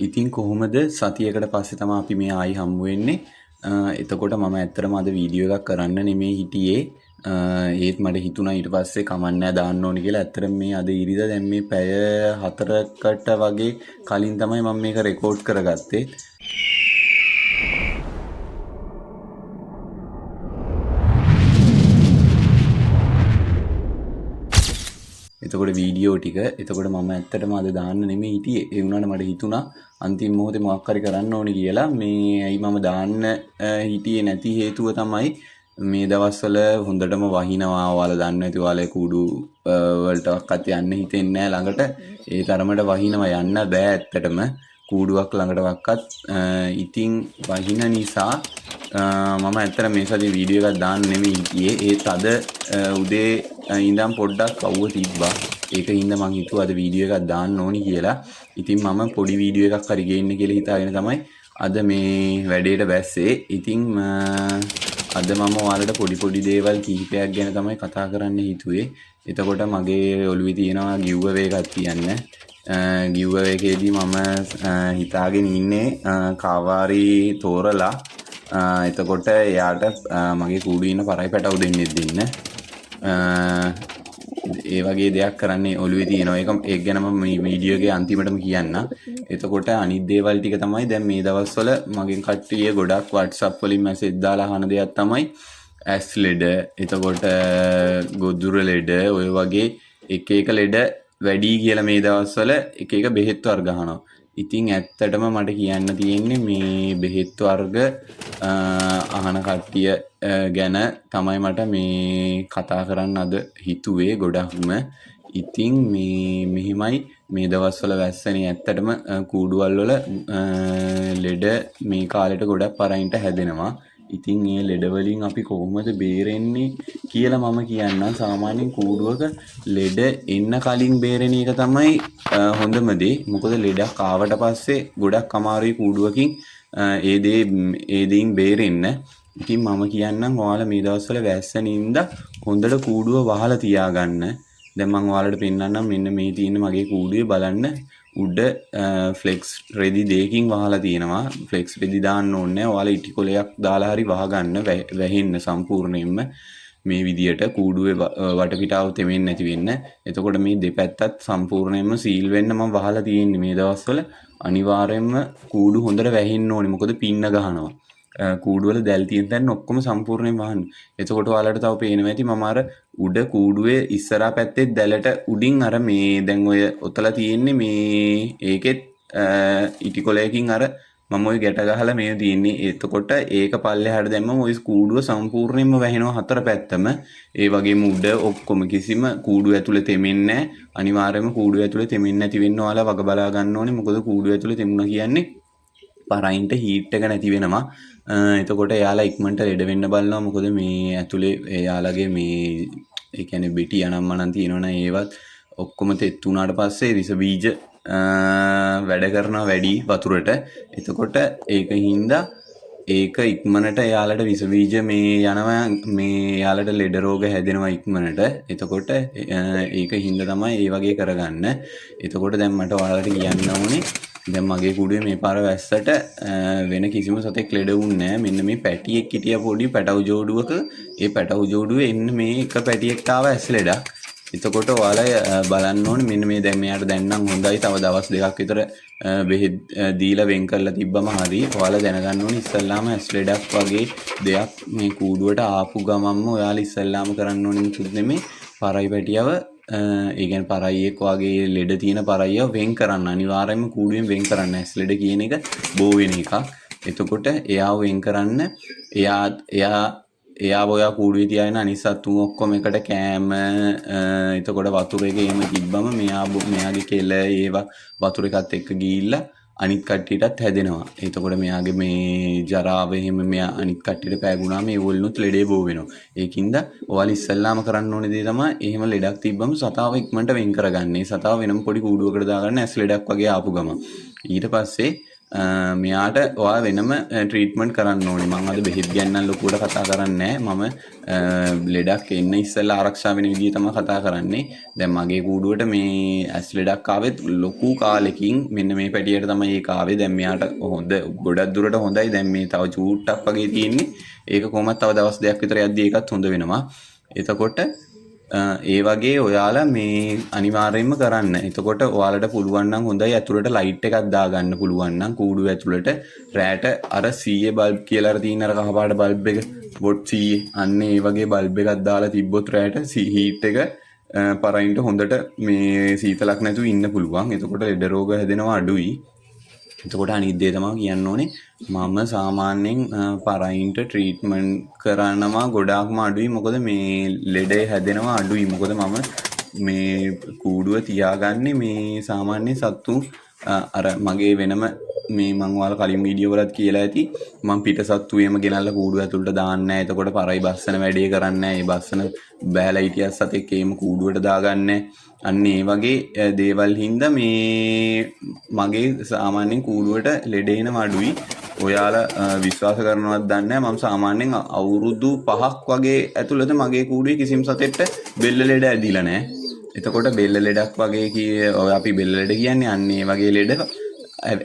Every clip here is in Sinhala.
ඉතින් කොහොමද සතියකට පස්සේ තමයි අපි මේ ආයි හම්බ වෙන්නේ. එතකොට මම ඇත්තටම අද වීඩියෝ එකක් කරන්න නෙමෙයි හිටියේ. ඒත් මට හිතුණා ඊට පස්සේ කමන්නෑ දාන්න ඕනේ කියලා. ඇත්තටම මේ අද ඉරිදා දැන් මේ පැය 4කට වගේ කලින් තමයි මම මේක රෙකෝඩ් කරගත්තේ. එතකොට වීඩියෝ ටික එතකොට මම ඇත්තටම අද දාන්න නෙමෙයි හිටියේ. ඒ වුණාට මට හිතුණා අන්තිම මොහොතේ මොකක් හරි කරන්න ඕනේ කියලා. මේ ඇයි මම දාන්න හිටියේ නැති හේතුව තමයි මේ දවස්වල හොඳටම වහිනවා. ඔයාලා දන්නේ නැති ඔයාලා කූඩු වලටවත් යන්න හිතෙන්නේ නැහැ ළඟට. ඒ තරමට වහිනවා යන්න බෑ ඇත්තටම. කූඩුවක් ළඟටවත්. ඉතින් වහින නිසා මම ඇත්තට මේ සතියේ වීඩියෝ එකක් දාන්න නෙමෙයි හිටියේ. ඒත් අද උදේ ඉඳන් පොඩ්ඩක් අවුව තිබ්බා. ඒක හින්දා මං හිතුවා අද වීඩියෝ එකක් දාන්න ඕනි කියලා. ඉතින් මම පොඩි වීඩියෝ එකක් හරි ගේන්න කියලා හිතාගෙන තමයි අද මේ වැඩේට බැස්සේ. ඉතින් අද මම ඔයාලට පොඩි දේවල් කිහිපයක් ගැන තමයි කතා කරන්න හිතුවේ. එතකොට මගේ ඔළුවේ තියෙනවා giveaway එකක් තියන්න. giveaway එකේදී මම හිතාගෙන ඉන්නේ කාවාරි තෝරලා එතකොට එයාට මගේ කූඩුවේ ඉන්න පරයි පැටවු දෙන්න. ඒ වගේ දෙයක් කරන්නේ ඔළුවේ තියෙනවා. ඒක ගැන මම මේ වීඩියෝ එකේ අන්තිමටම කියන්න. එතකොට අනිත් දේවල් ටික තමයි දැන් මේ දවස්වල මගෙන් කට්ටිය ගොඩක් WhatsApp වලින් මැසේජ් දාලා අහන දෙයක් තමයි ඇස් ලෙඩ, එතකොට ගොදුර ලෙඩ, ඔය වගේ එක ලෙඩ වැඩි කියලා මේ දවස්වල එක බෙහෙත් වර්ග අහනවා. ඉතින් ඇත්තටම මට කියන්න තියෙන්නේ මේ බෙහෙත් වර්ග අහන කට්ටිය ගැන තමයි මට මේ කතා කරන්න අද හිතුවේ ගොඩක්ම. ඉතින් මෙහිමයි මේ දවස්වල වැස්සනේ ඇත්තටම කූඩුවල් වල ලෙඩ මේ කාලෙට ගොඩක් පරයින්ට හැදෙනවා. ඉතින් මේ ලෙඩ වලින් අපි කොහොමද බේරෙන්නේ කියලා මම කියන්නම්. සාමාන්‍යයෙන් කූඩුවක ලෙඩ එන්න කලින් බේරෙන එක තමයි හොඳම දේ. මොකද ලෙඩක් ආවට පස්සේ ගොඩක් අමාරුයි කූඩුවකින් ඒ දේයින් බේරෙන්න. ඉතින් මම කියන්නම් ඔයාලා මේ දවස්වල වැස්සනින්ද හොඳට කූඩුව වහලා තියාගන්න. දැන් මම ඔයාලට පෙන්නන්නම් මෙන්න මේ තියෙන මගේ කූඩුවේ බලන්න උඩ ෆ්ලෙක්ස් රෙදි දෙකකින් වහලා තියෙනවා. ෆ්ලෙක්ස් රෙදි දාන්න ඕනේ නැහැ. ඔයාලා ඉටි කොලයක් දාලා හරි වහගන්න වැහෙන්න සම්පූර්ණයෙන්ම මේ විදියට කූඩුවේ වටපිටාව තෙමෙන්නේ නැති වෙන්න. එතකොට මේ දෙපැත්තත් සම්පූර්ණයෙන්ම සීල් වෙන්න මම වහලා තියෙන්නේ මේ දවස්වල. අනිවාර්යයෙන්ම කූඩු හොඳට වැහෙන්න ඕනේ. මොකද පින්න ගහනවා. කූඩුවල දැල් තියෙන තැන් ඔක්කොම සම්පූර්ණයෙන් වහන්න. එතකොට ඔයාලට තව පේනවා ඇති මම අර උඩ කූඩුවේ ඉස්සරහා පැත්තේ දැලට උඩින් අර මේ දැන් ඔය ඔතලා තියෙන්නේ මේ ඒකෙත් ඉටි කොලයකින් අර මම ওই ගැට ගහලා මේ තියෙන්නේ. එතකොට ඒක පල්ලෙහාට දැම්මම ওই කූඩුව සම්පූර්ණයෙන්ම වැහෙනවා හතර පැත්තම. ඒ වගේම උඩ ඔක්කොම කිසිම කූඩුව ඇතුලේ තෙමෙන්නේ නැහැ. අනිවාර්යයෙන්ම කූඩුව ඇතුලේ තෙමෙන්නේ නැති වෙන්න ඔයාලා වග බලා ගන්න ඕනේ. මොකද කූඩුව ඇතුලේ තෙමුණා කියන්නේ පරයින්ට හීට් එක නැති වෙනවා. එතකොට එයාලා ඉක්මනට ලෙඩ වෙන්න බලනවා. මොකද මේ ඇතුලේ එයාලගේ මේ ඒ කියන්නේ බෙටි අනම්මනම් තියෙනවනේ ඒවත් ඔක්කොම තෙත් වුණාට පස්සේ විස බීජ වැඩ කරනවා වැඩි වතුරට. එතකොට ඒකින්ද ඒක ඉක්මනට එයාලට විස බීජ මේ යනවා මේ එයාලට ලෙඩ රෝග හැදෙනවා ඉක්මනට. එතකොට ඒකින්ද තමයි ඒ වගේ කරගන්න. එතකොට දැන් මට ඔයාලට කියන්න ඕනේ දැන් මගේ කුඩුවේ මේ පාර වැස්සට වෙන කිසිම සතෙක් ලෙඩ වුන්නේ නැහැ. මෙන්න මේ පැටියෙක් හිටියා පොඩි පැටවු ජෝඩුවක. ඒ පැටවු ජෝඩුවේ එන්න මේ එක පැටියෙක්ට ආව ඇස් ලෙඩක්. එතකොට ඔයාලා බලන්න ඕනේ මෙන්න මේ දැන් මෙයාට දැන් නම් හොඳයි. තව දවස් දෙකක් විතර බෙහෙත් දීලා වෙන් කරලා තිබ්බම හරි. ඔයාලා දැනගන්න ඕනේ ඉස්සල්ලාම ඇස් ලෙඩක් වගේ දෙයක් මේ කූඩුවට ආපු ගමන්ම ඔයාලා ඉස්සල්ලාම කරන්න ඕනේ මුකුත් නෙමෙයි. පරයි පැටියව ඒ කියන්නේ පරයියෙක් වගේ ලෙඩ තියෙන පරයියව වෙන් කරන්න. අනිවාර්යයෙන්ම කූඩුවෙන් වෙන් කරන්න. ඇස් ලෙඩ කියන එක බෝ වෙන එකක්. එතකොට එයාව වෙන් කරන්න. එයාව ඔයා කූඩුවේ තියාගෙන අනිත් සතුන් ඔක්කොම එකට කෑම එතකොට වතුර එක එහෙම තිබ්බම මෙයාගේ කෙල ඒවා වතුර එකත් එක්ක ගිහිල්ලා අනිත් කට්ටියටත් හැදෙනවා. එතකොට මෙයාගේ මේ ජරාව එහෙම මෙයා අනිත් කට්ටියට පෑගුණාම ඒ වලිනුත් ලෙඩේ බෝ වෙනවා. ඒකින්ද ඔයාලා ඉස්සල්ලාම කරන්න ඕනේ දේ තමයි එහෙම ලෙඩක් තිබ්බම සතාව ඉක්මනට වෙන් කරගන්න. ඒ සතාව වෙනම පොඩි කූඩුවකට දාගන්න ඇස් ලෙඩක් වගේ ආපු ගම. ඊට පස්සේ මෙයාට ඔයා වෙනම ට්‍රීට්මන්ට් කරන්න ඕනේ. මම අද බෙහෙත් ගැන නම් ලොකුවට කතා කරන්නේ නැහැ. මම ලෙඩක් එන්න ඉස්සෙල්ලා ආරක්ෂා වෙන විදිය තමයි කතා කරන්නේ. දැන් මගේ කූඩුවට මේ ඇස් ලෙඩක් ආවෙත් ලොකු කාලෙකින් මෙන්න මේ පැටියට තමයි ඒක ආවේ. දැන් මෙයාට හොඳ ගොඩක් දුරට හොඳයි. දැන් මේ තව චූට්ටක් වගේ තියෙන්නේ. ඒක කොහොමද තව දවස් දෙකක් විතර යද්දී ඒකත් හොඳ වෙනවා. එතකොට ඒ වගේ ඔයාලා මේ අනිවාර්යයෙන්ම කරන්න. එතකොට ඔයාලට පුළුවන් නම් හොඳයි ඇතුළට ලයිට් එකක් දාගන්න පුළුවන් නම් කූඩුව ඇතුළට රෑට අර 100 බල්බ් කියලා අර තියෙන අර කහපාට බල්බ් එක වොට් 100 අන්න ඒ වගේ බල්බ් එකක් දාලා තිබ්බොත් රෑට හීට් එක පරයින්ට හොඳට මේ සීතලක් නැතුව ඉන්න පුළුවන්. එතකොට ලෙඩ රෝග හැදෙනවා අඩුයි. එතකොට අනිත් දේ තමයි කියන්න ඕනේ මම සාමාන්‍යයෙන් පරයින්ට ට්‍රීට්මන්ට් කරනවා ගොඩාක්ම අඩුයි. මොකද මේ ලෙඩේ හැදෙනවා අඩුයි. මොකද මම මේ කූඩුව තියාගන්නේ මේ සාමාන්‍ය සත්තු අර මගේ වෙනම මේ මං ඔයාලා කලින් වීඩියෝ වලත් කියලා ඇති මම පිට සත්තු එහෙම ගෙනල්ලා කූඩුව ඇතුළට දාන්නේ නැහැ. එතකොට පරයි බස්සන වැඩේ කරන්නේ නැහැ. ඒ බස්සන බෑලා හිටියත් සතෙක් එහෙම කූඩුවට දාගන්නේ අන්න ඒ වගේ දේවල් හින්දා මේ මගේ සාමාන්‍යයෙන් කූඩුවට ලෙඩ එනවා අඩුයි. ඔයාලා විශ්වාස කරනවද දන්නේ නැහැ. මම සාමාන්‍යයෙන් අවුරුදු 5ක් වගේ ඇතුළත මගේ කූඩුවේ කිසිම සතෙක්ට බෙල්ල ලෙඩ ඇදිලා නැහැ. එතකොට බෙල්ල ලෙඩක් වගේ ඔය අපි බෙල්ල ලෙඩ කියන්නේ අන්න ඒ වගේ ලෙඩ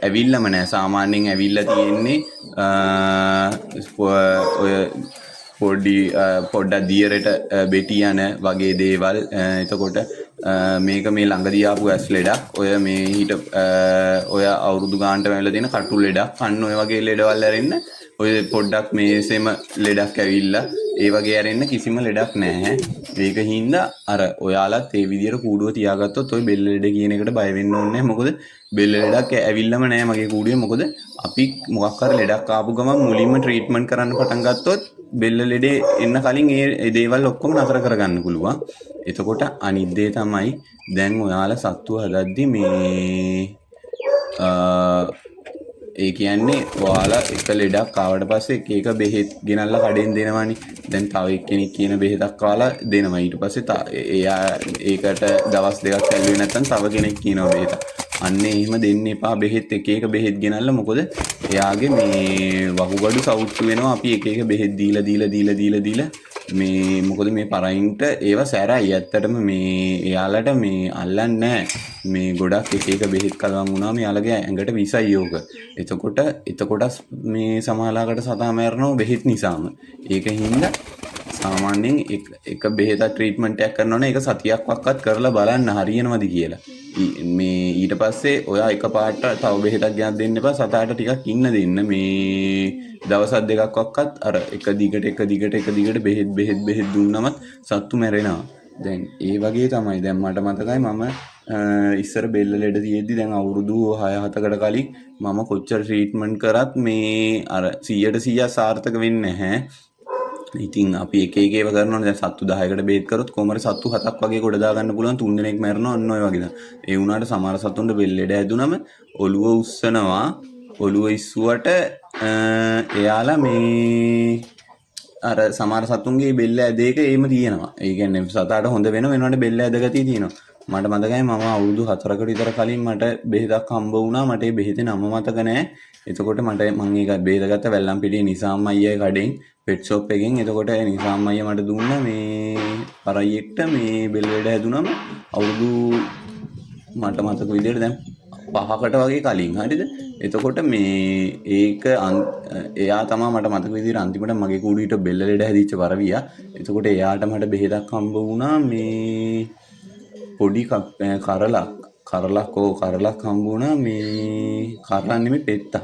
ඇවිල්ලම නැහැ. සාමාන්‍යයෙන් ඇවිල්ලා තියෙන්නේ ඔය පොඩ්ඩක් දියරට බෙටි යන වගේ දේවල්. එතකොට මේක මේ ළඟදී ආපු ඇස් ලෙඩක්. ඔය මේ හිට ඔය අවුරුදු ගානට වෙලා තියෙන කටු ලෙඩක්. අන්න ඔය වගේ ලෙඩවල් ඇරෙන්න ඔය පොඩ්ඩක් මේසෙම ලෙඩක් ඇවිල්ලා ඒ වගේ ඇරෙන්න කිසිම ලෙඩක් නැහැ. ඒක හින්දා අර ඔයාලත් ඒ විදියට කූඩුව තියාගත්තොත් ඔය බෙල්ල ලෙඩ කියන එකට බය වෙන්න ඕනේ නැහැ. මොකද බෙල්ල ලෙඩක් ඇවිල්ලාම නැහැ මගේ කූඩුවේ. මොකද අපි මොකක් හරි ලෙඩක් ආපු ගමන් මුලින්ම ට්‍රීට්මන්ට් කරන්න පටන් ගත්තොත් බෙල්ල ලෙඩේ එන්න කලින් ඒ දේවල් ඔක්කොම නතර කරගන්න පුළුවන්. එතකොට අනිත් දේ තමයි දැන් ඔයාලා සත්තු හදද්දි මේ ඒ කියන්නේ ඔයාලා එක ලෙඩක් ආවට පස්සේ එක බෙහෙත් ගෙනල්ලා කඩෙන් දෙනවනේ. දැන් තව එක්කෙනෙක් කියන බෙහෙතක් කාලා දෙනවා. ඊට පස්සේ එයා ඒකට දවස් දෙකක් ඇල්ලුවේ නැත්නම් තව කෙනෙක් කියනවා බෙහෙතක්. අන්න එහෙම දෙන්න එපා බෙහෙත් එක බෙහෙත් ගෙනල්ලා. මොකද එයාගේ මේ වකුගඩු සවුත්තු වෙනවා. අපි එක බෙහෙත් දීලා මේ මොකද මේ පරයින්ට ඒවා සැරයි. ඇත්තටම මේ එයාලට මේ අල්ලන්නේ නැහැ. මේ ගොඩක් එක බෙහෙත් කලවම් වුණාම එයාලගේ ඇඟට විසයි යෝග. එතකොට මේ සමහරලාකට සතා මැරෙනවා බෙහෙත් නිසාම. ඒක හින්දා සාමාන්‍යයෙන් එක බෙහෙතක් ට්‍රීට්මන්ට් එකක් කරනවනේ ඒක සතියක් වක්වත් කරලා බලන්න හරියනවද කියලා. මේ ඊට පස්සේ ඔයා එකපාරට තව බෙහෙතක් ගෙනත් දෙන්න එපා. සතාට ටිකක් ඉන්න දෙන්න. මේ දවස් දෙකක් වක්වත් අර එක දිගට බෙහෙත් දුන්නමත් සත්තු මැරෙනවා. දැන් ඒ වගේ තමයි. දැන් මට මතකයි මම ඉස්සර බෙල්ල ලෙඩ තියෙද්දි දැන් අවුරුදු 6-7කට කලින් මම කොච්චර ට්‍රීට්මන්ට් කරත් මේ අර 100% සාර්ථක වෙන්නේ නැහැ. ඉතින් අපි එක ඒවා කරනවනේ. දැන් සත්තු 10කට බේත් කරොත් කොහමද සත්තු 7ක් වගේ කොට දාගන්න පුළුවන්. 3 දෙනෙක් මැරෙනවා අන්න ඔය වගේ. ඒ වුණාට සමහර සතුන්ට බෙල්ල ලෙඩ ඇදුනම ඔළුව උස්සනවා. ඔළුව ඉස්සුවට එයාලා මේ අර සමහර සතුන්ගේ බෙල්ල ඇදේක එහෙම තියෙනවා. ඒ කියන්නේ සතාට හොඳ වෙනවට බෙල්ල ඇදගතිය තියෙනවා. මට මතකයි මම අවුරුදු 4කට විතර කලින් මට බෙහෙතක් හම්බ වුණා. මට ඒ බෙහෙතේ නම මතක නැහැ. එතකොට මම ඒක බෙහෙත ගත්ත වැල්ලම්පිටියේ නිසාම් අයියා කඩෙන් පෙට් ෂොප් එකෙන්. එතකොට නිසාම් අයියා මට දුන්නා මේ පරයියෙක්ට මේ බෙල්ල ලෙඩ හැදුනම අවුරුදු මට මතක විදිහට දැන් 5කට වගේ කලින්. හරිද? එතකොට මේ ඒක එයා තමයි මට මතක විදිහට අන්තිමට මගේ කූඩුවට බෙල්ල ලෙඩ හැදිච්ච පරවියා. එතකොට එයාට මට බෙහෙතක් හම්බ වුණා. මේ පොඩි කරලක් හම්බ වුණා. මේ කරලක් නෙමෙයි පෙත්තක්.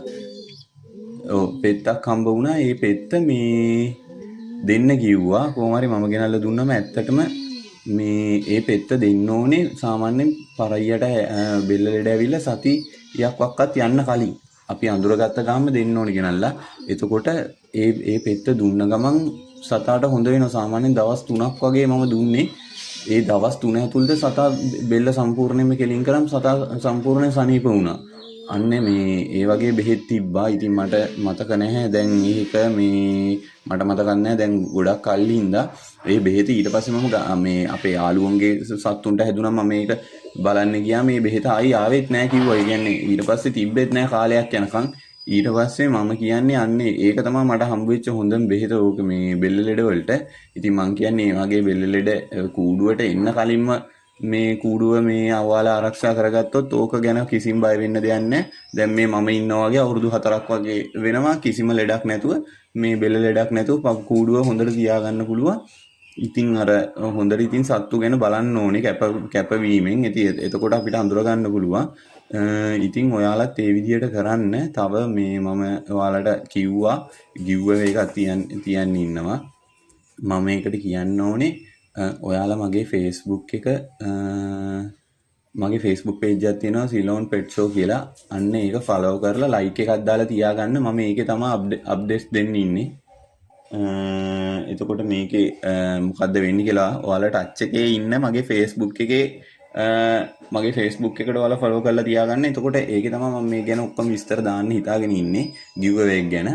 ඔව් පෙත්තක් හම්බ වුණා. ඒ පෙත්ත මේ දෙන්න කිව්වා. කොහොම හරි මම ගෙනල්ලා දුන්නම ඇත්තටම මේ ඒ පෙත්ත දෙන්න ඕනේ සාමාන්‍යයෙන් පරයියට බෙල්ල ලෙඩ ඇවිල්ලා සතියක් වක්වත් යන්න කලින්. අපි අඳුරගත්ත ගාම දෙන්න ඕනේ ගෙනල්ලා. එතකොට ඒ පෙත්ත දුන්න ගමන් සතාට හොඳ වෙනවා. සාමාන්‍යයෙන් දවස් 3ක් වගේ මම දුන්නේ. ඒ දවස් 3 ඇතුළත සතා බෙල්ල සම්පූර්ණයෙන්ම කෙලින් කරාම සතා සම්පූර්ණයෙන් සනීප වුණා. අන්න මේ ඒ වගේ බෙහෙත් තිබ්බා. ඉතින් මට මතක නැහැ දැන් මේක මේ මට මතක නැහැ දැන් ගොඩක් කල්ලි හින්දා ඒ බෙහෙත ඊට පස්සේ මම මේ අපේ යාළුවන්ගේ සත්තුන්ට හැදුනම මේක බලන්න ගියා මේ බෙහෙත ආයි ආවෙත් නැහැ කිව්වා. ඒ කියන්නේ ඊට පස්සේ තිබ්බෙත් නැහැ කාලයක් යනකම්. ඊට පස්සේ මම කියන්නේ අන්නේ ඒක තමයි මට හම්බ වෙච්ච හොඳම බෙහෙත ඕක මේ බෙල්ල ලෙඩ වලට. ඉතින් මං කියන්නේ මේ වගේ බෙල්ල ලෙඩ කූඩුවට එන්න කලින්ම මේ කූඩුව මේ අවවාල ආරක්ෂා කරගත්තොත් ඕක ගැන කිසිම බය වෙන්න දෙයක් නැහැ. දැන් මේ මම ඉන්නවා වගේ අවුරුදු 4ක් වගේ වෙනවා කිසිම ලෙඩක් නැතුව මේ බෙල්ල ලෙඩක් නැතුව කූඩුව හොඳට තියාගන්න පුළුවන්. ඉතින් අර හොඳට ඉතින් සත්තු ගැන බලන්න ඕනේ කැපවීමෙන්. ඉතින් එතකොට අපිට අඳුර ගන්න පුළුවන්. ඉතින් ඔයාලත් ඒ විදිහට කරන්න. තව මේ මම ඔයාලට කිව්වා giveaway එකක් තියන්න ඉන්නවා. මම ඒකට කියන්න ඕනේ ඔයාලා මගේ Facebook එක මගේ Facebook page එකක් තියෙනවා Ceylon Pet Show කියලා. අන්න ඒක follow කරලා like එකක් දාලා තියාගන්න. මම ඒකේ තමයි updates දෙන්න ඉන්නේ. එතකොට මේකේ මොකද්ද වෙන්නේ කියලා ඔයාලා ටච් එකේ ඉන්න මගේ Facebook එකේ මගේ Facebook එකට ඔයාලා follow කරලා තියාගන්න. එතකොට ඒකේ තමයි මම මේ ගැන ඔක්කොම විස්තර දාන්න හිතාගෙන ඉන්නේ giveaway එක ගැන.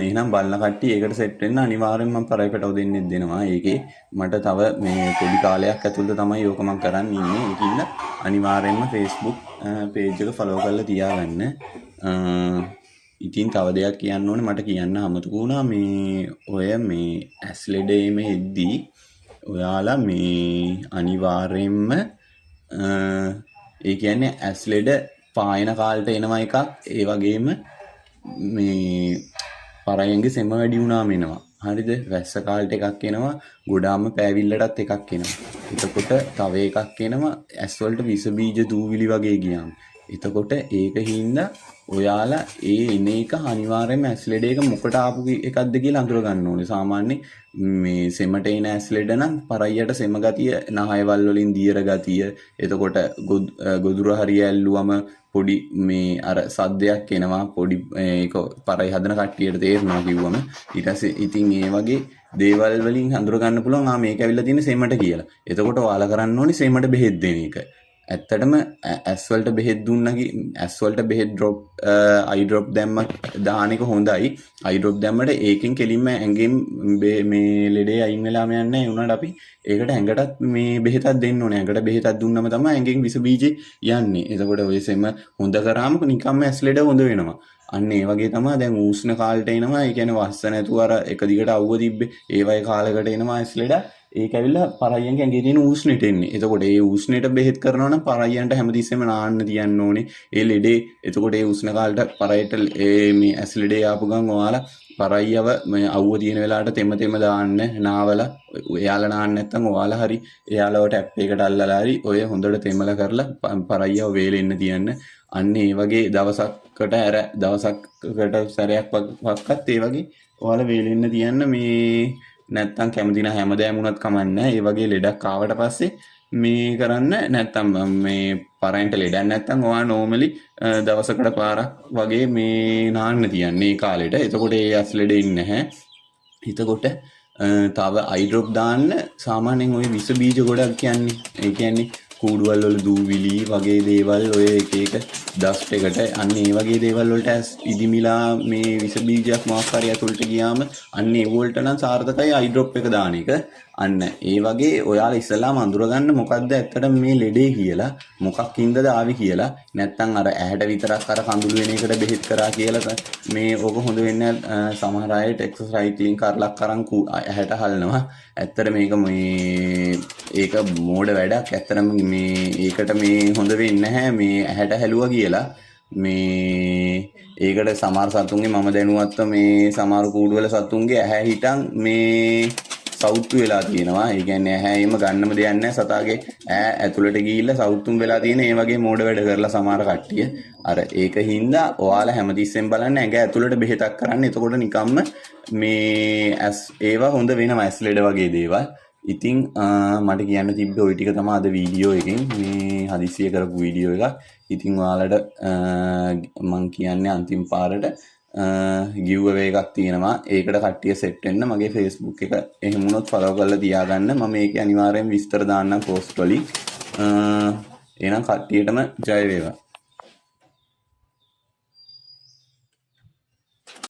එහෙනම් බලන කට්ටිය ඒකට සෙට් වෙන්න අනිවාර්යෙන් මම පරයිපටව දෙනවා. ඒකේ මට තව මේ පොඩි කාලයක් ඇතුළත තමයි ඕක මම කරන්න ඉන්නේ. ඒකින්ද අනිවාර්යෙන්ම Facebook page එක follow කරලා තියාගන්න. ඉතින් තව දෙයක් කියන්න ඕනේ මට කියන්න අමතක වුණා මේ ඔය මේ ඇස් ලෙඩේම එද්දී ඔයාලා මේ අනිවාර්යෙන්ම ඒ කියන්නේ ඇස් ලෙඩ පායන කාලට එනවා එකක් ඒ වගේම මේ පරයන්ගේ සෙම වැඩි වුණාම එනවා. හරිද? වැස්ස කාලට එකක් එනවා. ගොඩාම පෑවිල්ලටත් එකක් එනවා. එතකොට තව එකක් එනවා ඇස් වලට විස බීජ දූවිලි වගේ ගියාම. එතකොට ඒක හින්දා ඔයාලා ඒ එන එක අනිවාර්යයෙන්ම ඇස් ලෙඩ එක මොකට ආපු එකක්ද කියලා අඳුර ගන්න ඕනේ. සාමාන්‍ය මේ සෙමට එන ඇස් ලෙඩ නම් පරයියට සෙම ගතිය, නහයවල් වලින් දියර ගතිය, එතකොට ගොදුර හරිය ඇල්ලුවම පොඩි මේ අර සද්දයක් එනවා. පොඩි ඒක පරයි හදන කට්ටියට තේරෙනවා කිව්වම. ඊට පස්සේ ඉතින් ඒ වගේ දේවල් වලින් අඳුර ගන්න පුළුවන් මේක ඇවිල්ලා තියෙන සෙමට කියලා. එතකොට ඔයාලා කරන්න ඕනේ සෙමට බෙහෙත් දෙන එක. ඇත්තටම ඇස් වලට බෙහෙත් දුන්නා ඇස් වලට බෙහෙත් ඩ්‍රොප් අයි ඩ්‍රොප් දැම්ම දාන එක හොඳයි. අයි ඩ්‍රොප් දැම්මට ඒකෙන් කෙලින්ම ඇඟෙන් මේ ලෙඩේ අයින් වෙලාම යන්නේ නැහැ. උනාට අපි ඒකට ඇඟටත් මේ බෙහෙතක් දෙන්න ඕනේ. ඇඟට බෙහෙතක් දුන්නම තමයි ඇඟෙන් විස බීජේ යන්නේ. එතකොට ඔය සෙම හොඳ කරාම නිකම්ම ඇස් ලෙඩ හොඳ වෙනවා. අන්න ඒ වගේ තමයි දැන් ඌෂ්ණ කාලට එනවා. ඒ කියන්නේ වස්ස නැතුව අර එක දිගට අවුව තිබ්බේ. ඒ වගේ කාලයකට එනවා ඇස් ලෙඩ. ඒක ඇවිල්ලා පරයයන්ගේ ඇඟේ තියෙන ඌෂ්ණයට එන්නේ. එතකොට ඒ ඌෂ්ණයට බෙහෙත් කරනවා නම් පරයයන්ට හැමතිස්සෙම නාන්න තියන්න ඕනේ. ඒ ලෙඩේ එතකොට ඒ උෂ්ණ කාලට පරයට මේ ඇස් ලෙඩේ ආපු ගමන් ඔයාලා පරයයව මේ අවුව තියෙන වෙලාවට තෙම දාන්න නාවලා එයාලා නාන්න නැත්නම් ඔයාලා හරි එයාලව ටැප් එකකට අල්ලලා හරි ඔය හොඳට තෙමලා කරලා පරයයව වේලෙන්න තියන්න. අන්න ඒ වගේ දවසකට දවසකට සැරයක් වක්වත් ඒ වගේ ඔයාලා වේලෙන්න තියන්න. මේ නැත්තම් කැමති නැහැ හැමදාම වුණත් කමන්නේ. ඒ වගේ ලෙඩක් ආවට පස්සේ මේ කරන්න නැත්තම් මේ පරයන්ට ලෙඩක් නැත්තම් ඔයා නෝමලි දවසකට පාරක් වගේ මේ නාන්න තියන්නේ කාලෙට. එතකොට ඒ ඇස් ලෙඩ ඉන්නේ නැහැ. එතකොට තව අයි ඩ්‍රොප් දාන්න සාමාන්‍යයෙන් ওই විස බීජ ගොඩක් කියන්නේ. ඒ කියන්නේ කූඩුවල් වල දූවිලි වගේ දේවල් ඔය එක එක ඩස්ට් එකට අන්න ඒ වගේ දේවල් වලට ඉදිමිලා මේ විස බීජයක් මොකක් හරි ඇතුළට ගියාම අන්න ඒ වලට නම් සාර්ථකයි අයි ඩ්‍රොප් එක දාන එක. අන්න ඒ වගේ ඔයාලා ඉස්සෙල්ලාම අඳුරගන්න මොකද්ද ඇත්තටම මේ ලෙඩේ කියලා, මොකක්ින්දද ආවි කියලා. නැත්තම් අර ඇහැට විතරක් අර කඳුළු වෙන එකට බෙහෙත් කරා කියලා මේ ඕක හොඳ වෙන්නේ සමහර අය ටෙක්සසයික්ලින් කරලක් අරන් ඇහැට හලනවා. ඇත්තට මේක මේ ඒක මෝඩ වැඩක්. ඇත්තටම මේ ඒකට මේ හොඳ වෙන්නේ නැහැ මේ ඇහැට හැලුවා කියලා. මේ ඒකට සමහර සතුන්ගේ මම දැනුවත්ව මේ සමහර කූඩුවල සතුන්ගේ ඇහැ හිටන් මේ සවුත්තු වෙලා තියෙනවා. ඒ කියන්නේ ඇහැයිම ගන්නම දෙයක් නැහැ. සතාගේ ඈ ඇතුළට ගිහිල්ලා සවුත්තුම් වෙලා තියෙන ඒ වගේ මෝඩ වැඩ කරලා සමහර කට්ටිය. අර ඒක හින්දා ඔයාලා හැමතිස්සෙම බලන්න ඇඟ ඇතුළට බෙහෙතක් කරන්න. එතකොට නිකම්ම මේ ඇස් ඒවා හොඳ වෙනවා ඇස් ලෙඩ වගේ දේවල්. ඉතින් මට කියන්න තිබ්බේ ওই ටික තමයි අද වීඩියෝ එකෙන් මේ හදිසිය කරපු වීඩියෝ එකක්. ඉතින් ඔයාලට මම කියන්නේ අන්තිම පාරට giveaway එකක් තියෙනවා. ඒකට කට්ටිය සෙට් වෙන්න මගේ Facebook එක එහෙම වුණොත් follow කරලා තියාගන්න. මම මේකේ අනිවාර්යෙන් විස්තර දාන්නම් post වලින්. එහෙනම් කට්ටියටම ජය වේවා.